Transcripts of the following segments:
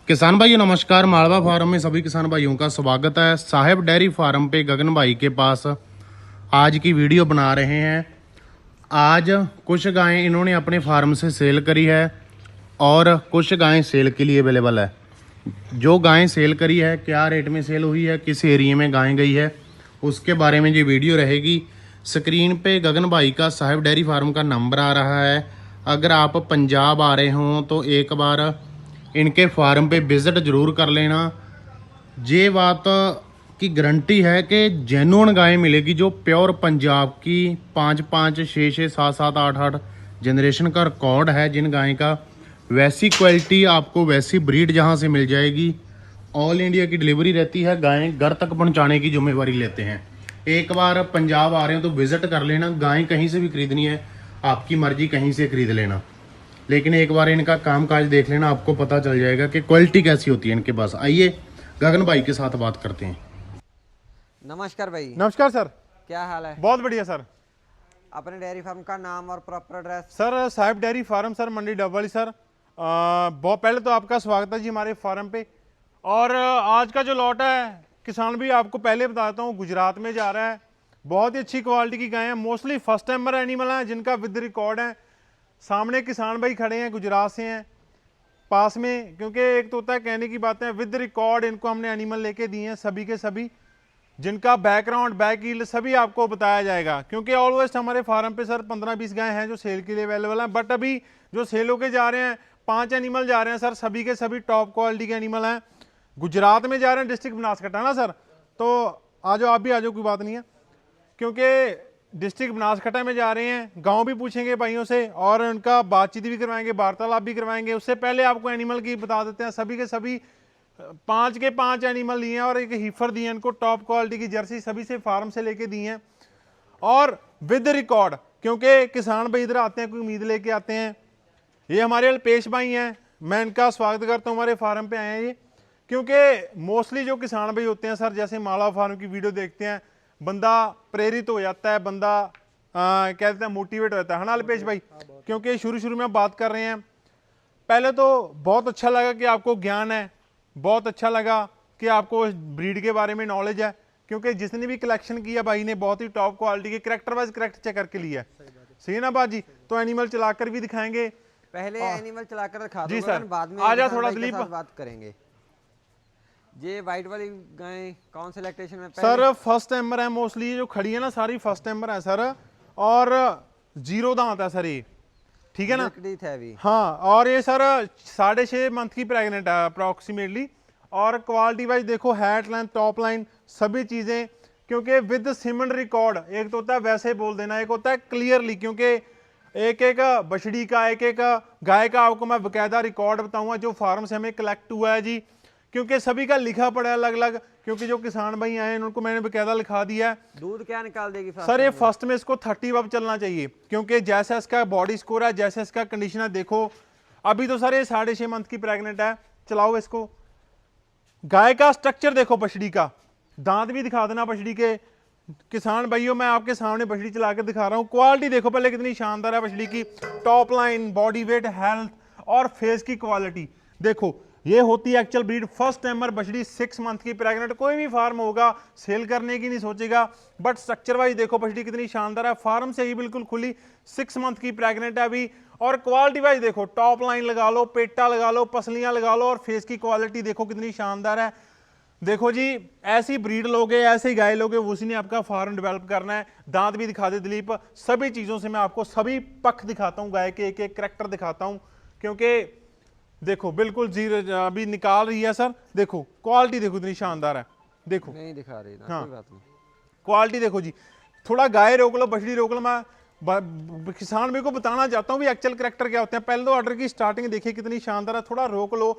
किसान भाइयों नमस्कार। मालवा फार्म में सभी किसान भाइयों का स्वागत है। साहेब डेयरी फार्म पे गगन भाई के पास आज की वीडियो बना रहे हैं। आज कुछ गायें इन्होंने अपने फार्म से सेल करी है और कुछ गायें सेल के लिए अवेलेबल है। जो गायें सेल करी है, क्या रेट में सेल हुई है, किस एरिया में गायें गई है, उसके बारे में ये वीडियो रहेगी। स्क्रीन पे गगन भाई का साहेब डेयरी फार्म का नंबर आ रहा है। अगर आप पंजाब आ रहे हों तो एक बार इनके फार्म पे विज़िट ज़रूर कर लेना। ये बात की गारंटी है कि जेन्युइन गाय मिलेगी, जो प्योर पंजाब की 5-5, 6-6, 7-7, 8-8 जनरेशन का रिकॉर्ड है जिन गाय का। वैसी क्वालिटी आपको, वैसी ब्रीड जहां से मिल जाएगी। ऑल इंडिया की डिलीवरी रहती है, गायें घर तक पहुंचाने की जिम्मेवारी लेते हैं। एक बार पंजाब आ रहे हो तो विज़िट कर लेना। गाय कहीं से भी खरीदनी है, आपकी मर्जी, कहीं से खरीद लेना, लेकिन एक बार इनका काम काज देख लेना, आपको पता चल जाएगा कि क्वालिटी कैसी होती है इनके पास। आइए गगन भाई के साथ बात करते हैं। नमस्कार भाई। नमस्कार सर। क्या हाल है? बहुत बढ़िया सर। अपने डेयरी फार्म का नाम और proper address? Sir Sahib dairy farm sir, Mandi Dabwali sir. बहुत पहले तो आपका स्वागत है जी हमारे फार्म पे। और आज का जो लॉट है किसान भी, आपको पहले बताता हूँ, गुजरात में जा रहा है। बहुत ही अच्छी क्वालिटी की गाय है, मोस्टली फर्स्ट टाइमर एनिमल हैं जिनका विद रिकॉर्ड है। सामने किसान भाई खड़े हैं, गुजरात से हैं पास में, क्योंकि एक तो होता है कहने की बातें, विद रिकॉर्ड इनको हमने एनिमल लेके दिए हैं, सभी के सभी, जिनका बैकग्राउंड, बैक ईल्ड सभी आपको बताया जाएगा। क्योंकि ऑलवेस्ट हमारे फार्म पे सर 15-20 गाय हैं जो सेल के लिए अवेलेबल हैं, बट अभी जो सेल होके जा रहे हैं 5 एनिमल जा रहे हैं सर, सभी के सभी टॉप क्वालिटी के एनिमल हैं। गुजरात में जा रहे हैं, डिस्ट्रिक्ट बनासकाठा ना सर, तो आ जाओ, आप भी आ जाओ, कोई बात नहीं है। क्योंकि डिस्ट्रिक्ट बनासकाठा में जा रहे हैं, गांव भी पूछेंगे भाइयों से और उनका बातचीत भी करवाएंगे, वार्तालाप भी करवाएंगे। उससे पहले आपको एनिमल की बता देते हैं, सभी के सभी 5 के 5 एनिमल दिए हैं और एक हीफर दिए हैं इनको, टॉप क्वालिटी की जर्सी सभी से फार्म से लेके दी हैं और विद रिकॉर्ड। क्योंकि किसान भाई इधर आते हैं, कोई उम्मीद लेके आते हैं। ये हमारे अल्पेश भाई हैं, मैं इनका स्वागत करता हूँ, हमारे फार्म पे आए हैं ये। क्योंकि मोस्टली जो किसान भाई होते हैं सर, जैसे माला फार्म की वीडियो देखते हैं, बंदा प्रेरित हो जाता है, बंदा कहते हैं मोटिवेट हो जाता है ना अल्पेश भाई। क्योंकि शुरू में बात कर रहे हैं, पहले तो बहुत अच्छा लगा कि आपको ज्ञान है, बहुत अच्छा लगा कि आपको ब्रीड के बारे में नॉलेज है। क्योंकि जिसने भी कलेक्शन किया भाई ने बहुत ही टॉप क्वालिटी के कैरेक्टर वाइज करेक्ट चेक करके लिया है। सही है ना बाजी? तो एनिमल चलाकर भी दिखाएंगे, पहले एनिमल चलाकर दिखा जी दो सर, बाद में आजा थोड़ा दिलीप बात करेंगे। ये वाइट वाली गाय कौन से लैक्टेशन में? सर फर्स्ट टाइमर है, मोस्टली जो खड़ी है ना सारी फर्स्ट टाइमर है सर, और 0 दांत है सर ये, ठीक है ना? हाँ, और ये सर 6.5 मंथ की प्रेग्नेंट है अप्रोक्सीमेटली। और क्वालिटी वाइज देखो, हैट लाइन, टॉप लाइन, सभी चीजें। क्योंकि विद सिमन रिकॉर्ड, एक तो होता है वैसे बोल देना, एक होता है क्लियरली। क्योंकि एक एक बछड़ी का, एक एक गाय का आपको मैं बकायदा रिकॉर्ड बताऊंगा जो फार्म से हमें कलेक्ट हुआ है जी। क्योंकि सभी का लिखा पड़ा है अलग अलग, क्योंकि जो किसान भाई आए हैं उनको मैंने बकायदा लिखा दिया है। दूध क्या निकाल देगी सर ये फर्स्ट में इसको 30 अब चलना चाहिए, क्योंकि जैसा इसका बॉडी स्कोर है, जैसा इसका कंडीशन है, देखो अभी तो सर ये 6.5 मंथ की प्रेग्नेंट है। चलाओ इसको। गाय का स्ट्रक्चर देखो, बछड़ी का दांत भी दिखा देना बछड़ी के। किसान भाइयों, मैं आपके सामने बछड़ी चला के दिखा रहा हूँ, क्वालिटी देखो पहले कितनी शानदार है बछड़ी की। Top line, body weight, health और फेस की क्वालिटी देखो। ये होती है एक्चुअल ब्रीड फर्स्ट टाइमर बछड़ी, 6 मंथ की प्रेग्नेंट। कोई भी फार्म होगा सेल करने की नहीं सोचेगा, बट स्ट्रक्चर वाइज देखो बछड़ी कितनी शानदार है। फार्म से ही बिल्कुल खुली, 6 मंथ की प्रेग्नेंट है अभी। और क्वालिटी वाइज देखो, टॉप लाइन लगा लो, पेटा लगा लो, पसलियां लगा लो, और फेस की क्वालिटी देखो कितनी शानदार है। देखो जी, ऐसी ब्रीड लोगे, ऐसे ही गाय लोगे, उसी ने आपका फार्म डेवलप करना है। दांत भी दिखा दे दिलीप, सभी चीजों से मैं आपको सभी पक्ष दिखाता हूँ, गाय के एक एक करैक्टर दिखाता हूँ। क्योंकि देखो बिल्कुल जीरो अभी निकाल रही है सर, देखो क्वालिटी देखो इतनी शानदार है। देखो नहीं दिखा रही ना, हाँ, कोई बात नहीं। क्वालिटी देखो जी। थोड़ा गाय रोक लो, बछड़ी रोक लो, मैं किसान मेरे को बताना चाहता हूँ भी एक्चुअल करैक्टर क्या होते हैं। पहले तो ऑर्डर की स्टार्टिंग देखिए कितनी शानदार है, थोड़ा रोक लो।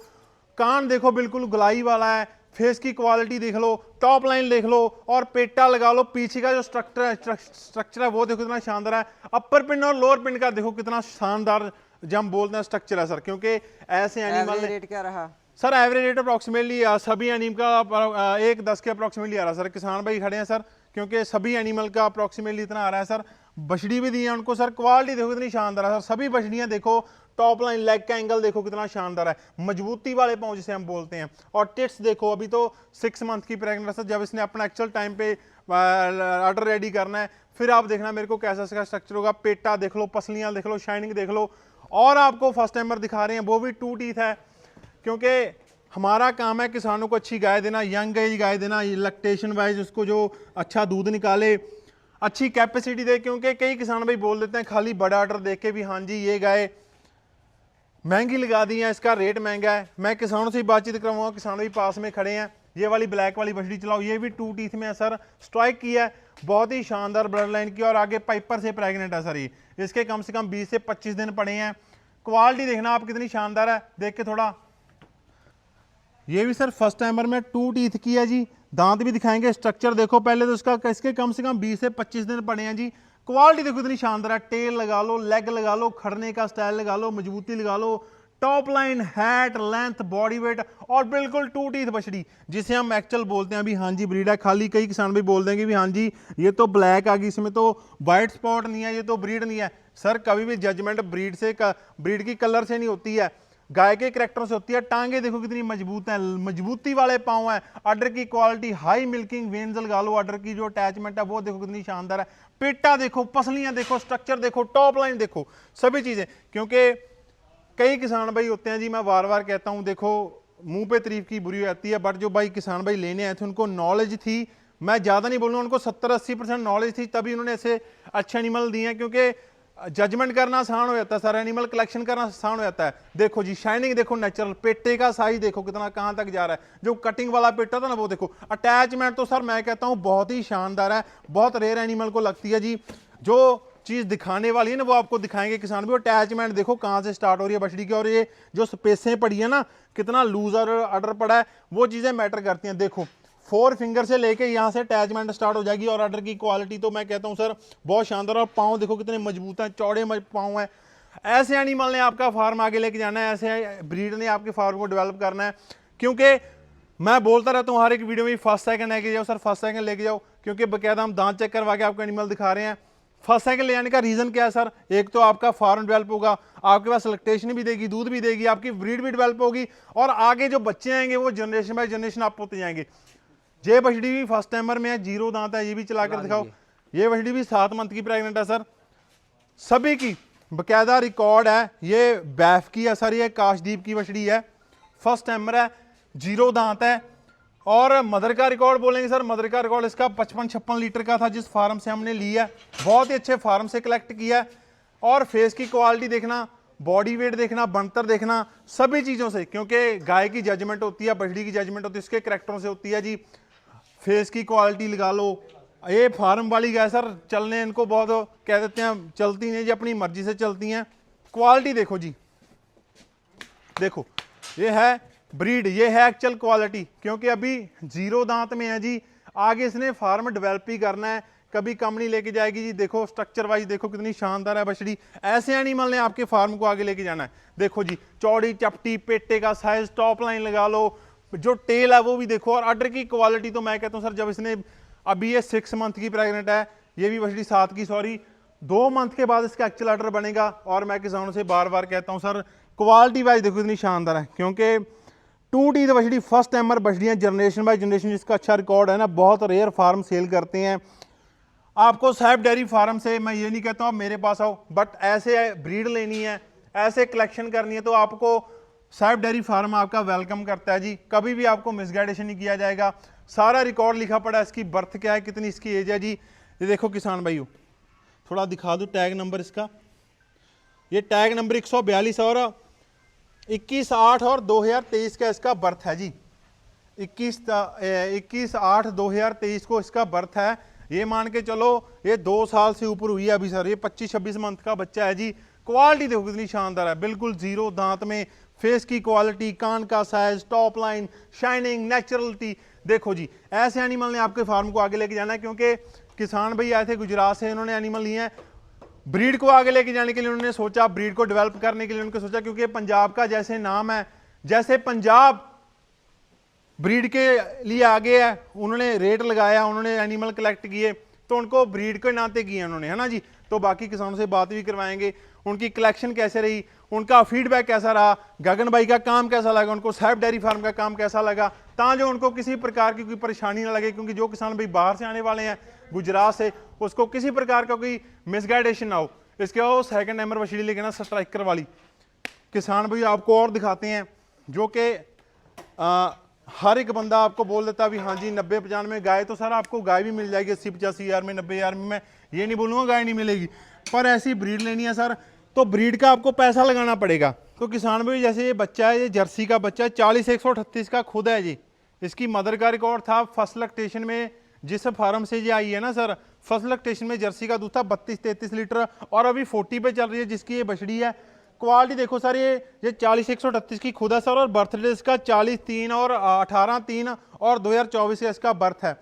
कान देखो बिल्कुल गुलाई वाला है, फेस की क्वालिटी देख लो, टॉप लाइन देख लो, और पेटा लगा लो। पीछे का जो स्ट्रक्चर है वो देखो कितना शानदार है। अपर पिन और लोअर पिन का देखो कितना शानदार, जब हम बोलते हैं स्ट्रक्चर है सर। क्योंकि ऐसे एनिमल रेट क्या रहा सर? एवरेज रेट अप्रोक्सीमेटली सभी एनिमल का 1.10 के अप्रोक्सीमेटली आ रहा है सर। किसान भाई खड़े हैं सर, क्योंकि सभी एनिमल का अप्रोक्सीमेटली इतना आ रहा है सर। बछड़ी भी दी है उनको सर। क्वालिटी देखो कितनी शानदार है सर, सभी बछड़ियां देखो, टॉप लाइन लेग का एंगल देखो कितना शानदार है, मजबूती वाले पाँव जिसे हम बोलते हैं। और टिट्स देखो, अभी तो 6 मंथ की प्रेगनेंट है, जब इसने अपना एक्चुअल टाइम पे ऑर्डर रेडी करना है फिर आप देखना मेरे को कैसा इसका स्ट्रक्चर होगा। पेटा देख लो, पसलियां देख लो, शाइनिंग देख लो। और आपको फर्स्ट टाइमर दिखा रहे हैं वो भी 2 टीथ है, क्योंकि हमारा काम है किसानों को अच्छी गाय देना, यंग एज गाय देना, लैक्टेशन वाइज उसको जो अच्छा दूध निकाले, अच्छी कैपेसिटी दे। क्योंकि कई किसान भाई बोल देते हैं खाली बड़ा ऑर्डर देख के भी हाँ जी ये गाय महंगी लगा दी है, इसका रेट महंगा है। मैं किसानों से ही बातचीत करवाऊंगा, किसान भी पास में खड़े हैं। ये वाली ब्लैक वाली बछड़ी चलाओ, ये भी 2 टीथ में है सर, स्ट्राइक की है, बहुत ही शानदार ब्लड लाइन की, और आगे पाइपर से प्रेग्नेंट है सर। ये इसके कम से कम 20 से 25 दिन पड़े हैं। क्वालिटी देखना आप कितनी शानदार है, देख के थोड़ा। ये भी सर फर्स्ट टाइमर में 2 टीथ की है जी, दांत भी दिखाएंगे, स्ट्रक्चर देखो पहले तो इसका, इसके कम से कम 20 से 25 दिन पड़े हैं जी। क्वालिटी देखो इतनी शानदार है, टेल लगा लो, लेग लगा लो, खड़ने का स्टाइल लगा लो, मजबूती लगा लो, top line, height, length, body weight, और बिल्कुल 2 टीथ बछड़ी जिसे हम एक्चुअल बोलते हैं। अभी हाँ जी ब्रीड है, खाली कई किसान भी बोल देंगे भी हाँ जी ये तो ब्लैक आ गई, इसमें तो वाइट स्पॉट नहीं है, ये तो ब्रीड नहीं है। सर कभी भी जजमेंट ब्रीड की कलर से नहीं होती है, गाय के करैक्टर से होती है। टांगे देखो कितनी मजबूत है, मजबूती वाले पांव है, अडर की क्वालिटी, हाई मिल्किंग वेन्स लगा लो, अडर की जो अटैचमेंट है वो देखो कितनी शानदार है। पेटा देखो, पसलियां देखो, स्ट्रक्चर देखो, टॉप लाइन देखो, सभी चीजें। क्योंकि कई किसान भाई होते हैं जी, मैं बार बार कहता हूं, देखो मुंह पे तारीफ की बुरी होती है, बट जो भाई किसान भाई लेने आए थे उनको नॉलेज थी, मैं ज्यादा नहीं बोलूंगा, उनको 70-80% नॉलेज थी, तभी उन्होंने ऐसे अच्छे एनिमल दिए हैं। क्योंकि जजमेंट करना आसान हो जाता है सर, एनिमल कलेक्शन करना आसान हो जाता है। देखो जी शाइनिंग देखो, नेचुरल, पेटे का साइज देखो कितना कहां तक जा रहा है, जो कटिंग वाला पेटा था ना वो देखो, अटैचमेंट तो सर मैं कहता हूं बहुत ही शानदार है, बहुत रेयर एनिमल को लगती है जी। जो चीज दिखाने वाली है ना वो आपको दिखाएंगे किसान भी। अटैचमेंट देखो कहां से स्टार्ट हो रही है बछड़ी की, और ये जो स्पेसें पड़ी है ना, कितना लूज और अडर पड़ा है, वो चीजें मैटर करती हैं। देखो 4 फिंगर से लेके यहाँ से अटैचमेंट स्टार्ट हो जाएगी, और अडर की क्वालिटी तो मैं कहता हूँ सर बहुत शानदार। और पाँव देखो कितने मजबूत हैं, चौड़े पाँव हैं। ऐसे एनिमल ने आपका फार्म आगे लेके जाना है, ऐसे ब्रीड ने आपके फार्म को डेवलप करना है। क्योंकि मैं बोलता रहता हूँ हर एक वीडियो में फर्स्ट सेकंड लेके जाओ सर, फर्स्ट सेकंड लेके जाओ, क्योंकि बकायदा हम दांत चेक करवा के आपको एनिमल दिखा रहे हैं। फर्स्ट सेकंड ले जाने का रीजन क्या है सर, एक तो आपका फार्म डेवलप होगा, आपके पास लैक्टेशन भी देगी, दूध भी देगी, आपकी ब्रीड भी डेवलप होगी, और आगे जो बच्चे आएंगे वो जनरेशन बाय जनरेशन आप होते जाएंगे। ये बछड़ी भी फर्स्ट टाइमर में है, 0 दांत है, ये भी चला कर दिखाओ। ये बछड़ी भी 7 मंथ की प्रेग्नेंट है सर, सभी की बकायदा रिकॉर्ड है। ये बैफ की है सर, ये काशदीप की बछड़ी है, फर्स्ट टाइमर है, 0 दांत है। और मदर का रिकॉर्ड बोलेंगे सर, मदर का रिकॉर्ड इसका 55-56 लीटर का था जिस फार्म से हमने लिया है, बहुत ही अच्छे फार्म से कलेक्ट किया है। और फेस की क्वालिटी देखना, बॉडी वेट देखना, बनतर देखना, सभी चीज़ों से, क्योंकि गाय की जजमेंट होती है, बछड़ी की जजमेंट होती है, इसके करैक्टरों से होती है जी। फेस की क्वालिटी लगा लो, ये फार्म वाली गाय सर चलने इनको बहुत कह देते हैं चलती नहीं जी, अपनी मर्जी से चलती हैं। क्वालिटी देखो जी, देखो ये है ब्रीड, ये है एक्चुअल क्वालिटी, क्योंकि अभी 0 दांत में है जी, आगे इसने फार्म डेवलप ही करना है, कभी कम नहीं लेके जाएगी जी। देखो स्ट्रक्चर वाइज देखो कितनी शानदार है बछड़ी, ऐसे एनिमल ने आपके फार्म को आगे लेके जाना है। देखो जी चौड़ी चपटी, पेटे का साइज, टॉप लाइन लगा लो, जो टेल है वो भी देखो, और अडर की क्वालिटी तो मैं कहता हूँ सर, जब इसने अभी ये 6 मंथ की प्रेग्नेंट है, ये भी बछड़ी 7 की, सॉरी 2 मंथ के बाद इसका एक्चुअल अडर बनेगा। और मैं किसानों से बार बार कहता हूँ सर क्वालिटी वाइज देखो इतनी शानदार है, क्योंकि 2 टीथ बछड़ी, फर्स्ट टाइमर बछड़ियाँ, जनरेशन बाय जनरेशन जिसका अच्छा रिकॉर्ड है ना, बहुत रेयर फार्म सेल करते हैं। आपको साहिब डेयरी फार्म से मैं ये नहीं कहता हूँ आप मेरे पास आओ, बट ऐसे ब्रीड लेनी है, ऐसे कलेक्शन करनी है, तो आपको साहिब डेयरी फार्म आपका वेलकम करता है जी। कभी भी आपको मिसगाइडेशन नहीं किया जाएगा, सारा रिकॉर्ड लिखा पड़ा है, इसकी बर्थ क्या है, कितनी इसकी एज है जी। ये देखो किसान भाइयों, थोड़ा दिखा दो टैग नंबर इसका, ये टैग नंबर 142 और 21/8 और 2023 का इसका बर्थ है जी। 21/8/2023 को इसका बर्थ है। ये मान के चलो ये 2 साल से ऊपर हुई है अभी सर, ये 25-26 मंथ का बच्चा है जी। क्वालिटी देखो कितनी शानदार है, बिल्कुल 0 दांत में, फेस की क्वालिटी, कान का size, top line, shining, naturality देखो जी। ऐसे एनिमल ने आपके फार्म को आगे लेके जाना है, क्योंकि किसान भाई आए थे गुजरात से, इन्होंने एनिमल लिए हैं, ब्रीड को आगे लेके जाने के लिए उन्होंने सोचा, ब्रीड को डेवलप करने के लिए उन्होंने सोचा, क्योंकि पंजाब का जैसे नाम है, जैसे पंजाब ब्रीड के लिए आगे है, उन्होंने रेट लगाया, उन्होंने एनिमल कलेक्ट किए, तो उनको ब्रीड के नाते किए उन्होंने, है ना जी। तो बाकी किसानों से बात भी करवाएंगे, उनकी कलेक्शन कैसे रही, उनका फीडबैक कैसा रहा, गगन भाई का काम कैसा लगा, उनको साहिब डेयरी फार्म का काम कैसा लगा, ताकि उनको किसी प्रकार की कोई परेशानी ना लगे। क्योंकि जो किसान भाई बाहर से आने वाले हैं गुजरात से, उसको किसी प्रकार का कोई मिसगाइडेशन ना हो। इसके बाद सेकंड नंबर मछली लेके ना स्ट्राइकर वाली किसान भाई आपको और दिखाते हैं, जो कि हर एक बंदा आपको बोल देता है भी हाँ जी 90-95 गाय, तो सर आपको गाय भी मिल जाएगी 80-85 हज़ार में, 90 हज़ार में। मैं ये नहीं बोलूँगा गाय नहीं मिलेगी, पर ऐसी ब्रीड लेनी है सर तो ब्रीड का आपको पैसा लगाना पड़ेगा। तो किसान भाई जैसे ये बच्चा है, ये जर्सी का बच्चा है, 40-138 का खुद है जी। इसकी मदर का रिकॉर्ड था फर्स्ट लैक्टेशन में, जिस फार्म से ये आई है ना सर, फर्स्ट लैक्टेशन में जर्सी का दूध था 32-33 लीटर, और अभी 40 पे चल रही है जिसकी ये बछड़ी है। क्वालिटी देखो सर, ये 40-138 की खुद है सर, और बर्थडे इसका 40-3 और 18-3 और 2024 का इसका बर्थ है।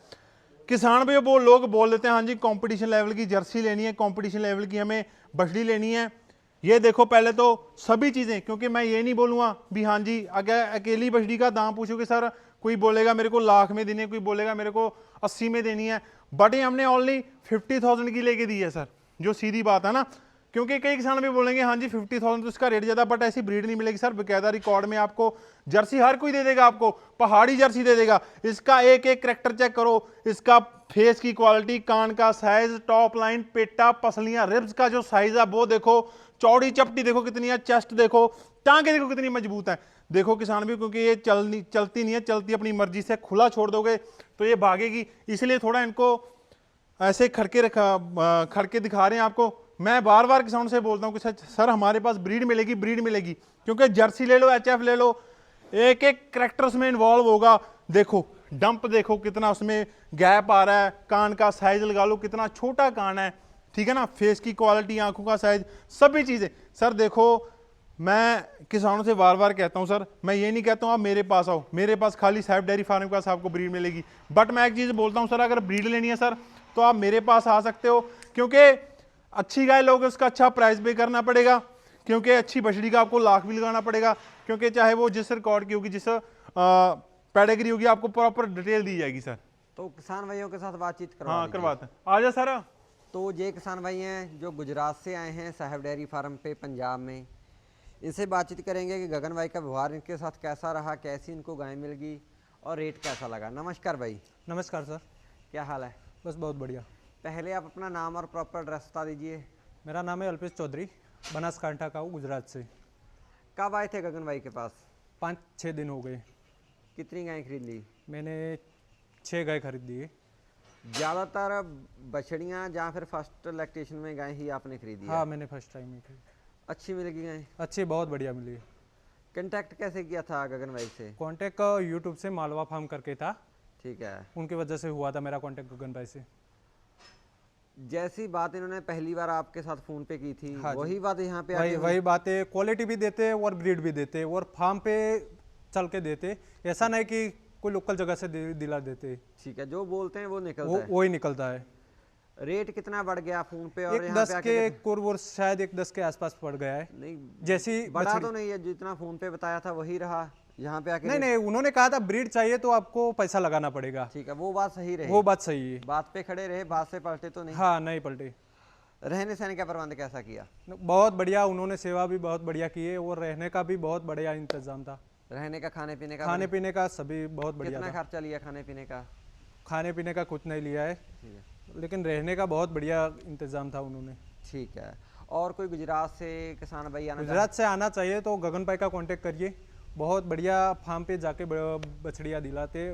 किसान भाई वो लोग बोल देते हैं हाँ जी कंपटीशन लेवल की जर्सी लेनी है, कंपटीशन लेवल की हमें बछड़ी लेनी है। ये देखो पहले तो सभी चीज़ें, क्योंकि मैं ये नहीं बोलूँगा भी हाँ जी अगर अकेली बछड़ी का दाम पूछोगे सर, कोई बोलेगा मेरे को लाख में देनी है, कोई बोलेगा मेरे को 80 में देनी है, बट ये हमने ओनली 50,000 की लेके दी है सर, जो सीधी बात है ना। क्योंकि कई किसान भी बोलेंगे हाँ जी 50,000 तो इसका रेट ज़्यादा, बट ऐसी ब्रीड नहीं मिलेगी सर। बकायदा रिकॉर्ड में आपको जर्सी हर कोई दे देगा, आपको पहाड़ी जर्सी दे देगा। इसका एक एक करैक्टर चेक करो, इसका फेस की क्वालिटी, कान का साइज, टॉप लाइन, पेटा, पसलियां, रिब्स का जो साइज है वो देखो, चौड़ी चपटी देखो कितनी है, चेस्ट देखो, टांगे देखो कितनी मजबूत है। देखो किसान भी, क्योंकि ये चलती नहीं है, चलती अपनी मर्जी से, खुला छोड़ दोगे तो ये भागेगी, इसलिए थोड़ा इनको ऐसे खड़के दिखा रहे हैं आपको। मैं बार बार किसानों से बोलता हूँ कि सर हमारे पास ब्रीड मिलेगी, ब्रीड मिलेगी, क्योंकि जर्सी ले लो, एचएफ ले लो, एक एक करैक्टर उसमें इन्वॉल्व होगा। देखो डंप देखो कितना उसमें गैप आ रहा है, कान का साइज लगा लो कितना छोटा कान है, ठीक है ना, फेस की क्वालिटी, आंखों का साइज, सभी चीज़ें। सर देखो मैं किसानों से बार बार कहता हूँ सर, मैं ये नहीं कहता हूँ आप मेरे पास आओ, मेरे पास खाली साहिब डेयरी फार्म के पास आपको ब्रीड मिलेगी, बट मैं एक चीज़ बोलता हूँ सर, अगर ब्रीड लेनी है सर तो आप मेरे पास आ सकते हो, क्योंकि अच्छी गाय लोगे उसका अच्छा प्राइस पे करना पड़ेगा, क्योंकि अच्छी बछड़ी का आपको लाख भी लगाना पड़ेगा, क्योंकि चाहे वो जिस रिकॉर्ड की होगी, जिस पैडेग्री होगी, आपको प्रॉपर डिटेल दी जाएगी सर। तो किसान भाइयों के साथ बातचीत करवा हाँ लीजिए। करवाते हैं, आ जा सर। तो ये किसान भाई हैं जो गुजरात से आए हैं साहिब डेयरी फार्म पे पंजाब में, इनसे बातचीत करेंगे कि गगन भाई का व्यवहार इनके साथ कैसा रहा, कैसी इनको गाय मिल गई और रेट कैसा लगा। नमस्कार भाई। नमस्कार सर। क्या हाल है? बस बहुत बढ़िया। पहले आप अपना नाम और प्रॉपर एड्रेस बता दीजिए। मेरा नाम है अल्पेश चौधरी, बनासकांठा का हूँ, गुजरात से। कब आए थे गगन भाई के पास? 5-6 दिन हो गए। कितनी गाय खरीद ली? मैंने 6 गाय खरीद ली है। ज़्यादातर बछड़ियाँ या फिर फर्स्ट लैक्टेशन में गाय ही आपने खरीदी? हाँ मैंने फर्स्ट टाइम ही खरीदी। अच्छी मिलेगी गाय? अच्छी, बहुत बढ़िया मिली। कांटेक्ट कैसे किया था गगन भाई से? कांटेक्ट यूट्यूब से मालवा फार्म करके था, ठीक है, उनकी वजह से हुआ था मेरा कांटेक्ट गगन भाई से। जैसी बात इन्होंने पहली बार आपके साथ फोन पे की थी, हाँ वही बात यहाँ पे वही बातें, क्वालिटी भी देते और ब्रीड भी देते और फार्म पे चल के देते, ऐसा नहीं कि कोई लोकल जगह से दिला देते। ठीक है, जो बोलते हैं वो निकलता है, वही निकलता है। रेट कितना बढ़ गया फोन पे और 1-10 के कुरबुर, शायद 1-10 के आसपास पड़ गया है। नहीं जैसी बड़ा तो नहीं है, जितना फोन पे बताया था वही रहा यहाँ पे आके? नहीं, उन्होंने कहा था ब्रीड चाहिए तो आपको पैसा लगाना पड़ेगा। ठीक है, वो बात सही रही, वो बात सही है। बात पे खड़े रहे, बात से पलटे तो नहीं? हाँ नहीं पलटे। रहने सहने का प्रबंध कैसा किया? बहुत बढ़िया, उन्होंने सेवा भी बहुत बढ़िया की है और रहने का भी बहुत बढ़िया इंतजाम था। रहने का, खाने पीने का? खाने पीने का सभी बहुत बढ़िया कितना था। खर्चा लिया खाने पीने का? खाने पीने का कुछ नहीं लिया है, ठीक है, लेकिन रहने का बहुत बढ़िया इंतजाम था उन्होंने। ठीक है। और कोई गुजरात से किसान भाई आना गुजरात से आना चाहिए तो गगन भाई का कांटेक्ट करिए, बहुत बढ़िया फार्म पे जाके बछड़िया दिलाते,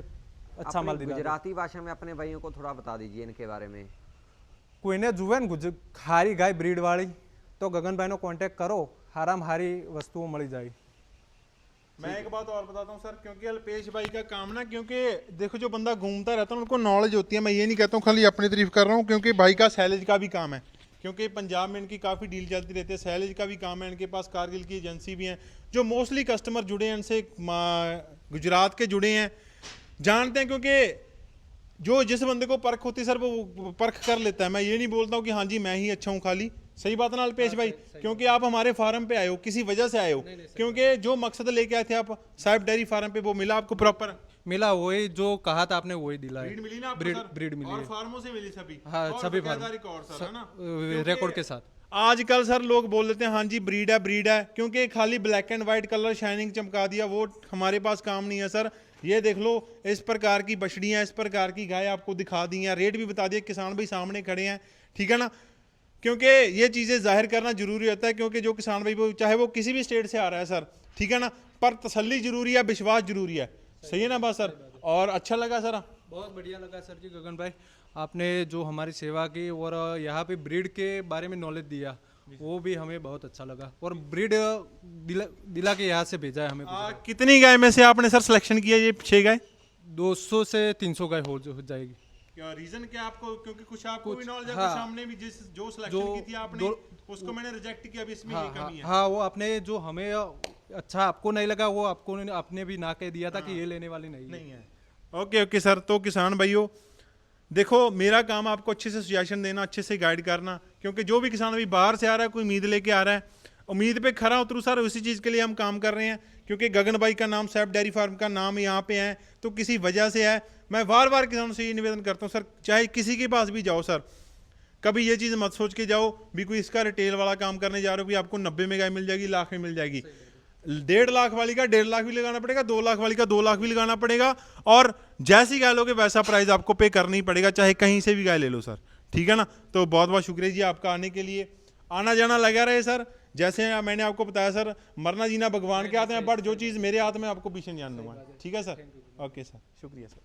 अच्छा माल दिलाते। गुजराती भाषा में अपने भाइयों को थोड़ा बता दीजिए इनके बारे में। कोઈને जुए ने हारी गाय ब्रीड वाली तो गगन भाई नो कांटेक्ट करो, हाराम हारी वस्तुओं मिल जाए। मैं एक बात और बताता हूँ सर, क्योंकि अल्पेश भाई का काम ना, क्योंकि देखो जो बंदा घूमता रहता है उनको नॉलेज होती है। मैं ये नहीं कहता हूँ खाली अपनी तारीफ कर रहा हूँ, क्योंकि भाई का सैलेज का भी काम है, क्योंकि पंजाब में इनकी काफ़ी डील चलती रहती है, सैलेज का भी काम है, इनके पास कारगिल की एजेंसी भी है, जो मोस्टली कस्टमर जुड़े हैं इनसे, गुजरात के जुड़े हैं, जानते हैं। क्योंकि जो जिस बंदे को परख होती है सर वो परख कर लेता है। मैं ये नहीं बोलता हूँ कि हाँ जी मैं ही अच्छा हूँ खाली, सही बात ना अल्पेश भाई? क्योंकि आप हमारे फार्म पे आए हो, किसी वजह से आए हो, क्योंकि जो मकसद लेके आए थे आप साहिब डेयरी फार्म पे वो मिला आपको प्रॉपर? मिला वही जो कहा था आपने वही दिला ब्रीड मिली ना आपको ब्रीड सर? ब्रीड मिली और है। फार्मों से मिली सभी? हाँ, और सभी बकायदा फार्म रिकॉर्ड सर, है ना? रिकॉर्ड के साथ। आजकल सर लोग बोल देते हैं हाँ जी ब्रीड है, क्योंकि खाली black and white colour shining चमका दिया, वो हमारे पास काम नहीं है सर। ये देख लो, इस प्रकार की बछड़ियाँ, इस प्रकार की गाय आपको दिखा दी हैं, रेट भी बता दिया, किसान भाई सामने खड़े हैं, ठीक है ना? क्योंकि ये चीज़ें जाहिर करना जरूरी होता है, क्योंकि जो किसान भाई चाहे वो किसी भी स्टेट से आ रहा है सर, ठीक है ना, पर तसल्ली जरूरी है, विश्वास जरूरी है। सही है ना बात सर? और अच्छा लगा सर? बहुत बढ़िया लगा सर जी गगन भाई, आपने जो हमारी सेवा की और यहाँ पे ब्रीड के बारे में नॉलेज दिया, वो भी हमें बहुत अच्छा लगा। और ब्रीड दिला के यहाँ से भेजा है हमें। कितनी गाय में से आपने सर सिलेक्शन किया ये 6 गाय? 200 से 300 गाय हो जाएगी। क्या रीजन क्या आपको, क्योंकि कुछ आपको भी नॉलेज है, हाँ, कुछ सामने भी जो सिलेक्शन की थी आपने, उसको मैंने रिजेक्ट किया, अभी इसमें ये कमी है। हाँ, वो आपने जो हमें अच्छा आपको नहीं लगा, वो आपने भी ना कह दिया था कि ये लेने वाली नहीं है। Okay sir. तो किसान भाइयों देखो, मेरा काम आपको अच्छे से सजेशन देना, अच्छे से गाइड करना, क्योंकि जो भी किसान अभी बाहर से आ रहा है, कोई उम्मीद लेके आ रहा है, उम्मीद पे खरा उतरू सर, उसी चीज़ के लिए हम काम कर रहे हैं। क्योंकि गगन भाई का नाम, सैफ डेयरी फार्म का नाम यहाँ पे है तो किसी वजह से है। मैं बार बार किसानों से ये निवेदन करता हूँ सर, चाहे किसी के पास भी जाओ सर, कभी ये चीज़ मत सोच के जाओ भी कोई इसका रिटेल वाला काम करने जा रहे हो कि आपको 90 में गाय मिल जाएगी, लाख में मिल जाएगी। 1.5 लाख वाली का 1.5 लाख भी लगाना पड़ेगा, 2 लाख वाली का 2 लाख भी लगाना पड़ेगा, और जैसी गाय लोगे वैसा प्राइस आपको पे करना ही पड़ेगा, चाहे कहीं से भी गाय ले लो सर, ठीक है ना? तो बहुत बहुत शुक्रिया जी आपका आने के लिए, आना जाना लगा रहे सर। जैसे मैंने आपको बताया सर, मरना जीना भगवान के हाथ में, बट जो चीज़ मेरे हाथ में आपको पीछे नहीं आने दूंगा, ठीक है सर? ओके सर, शुक्रिया सर।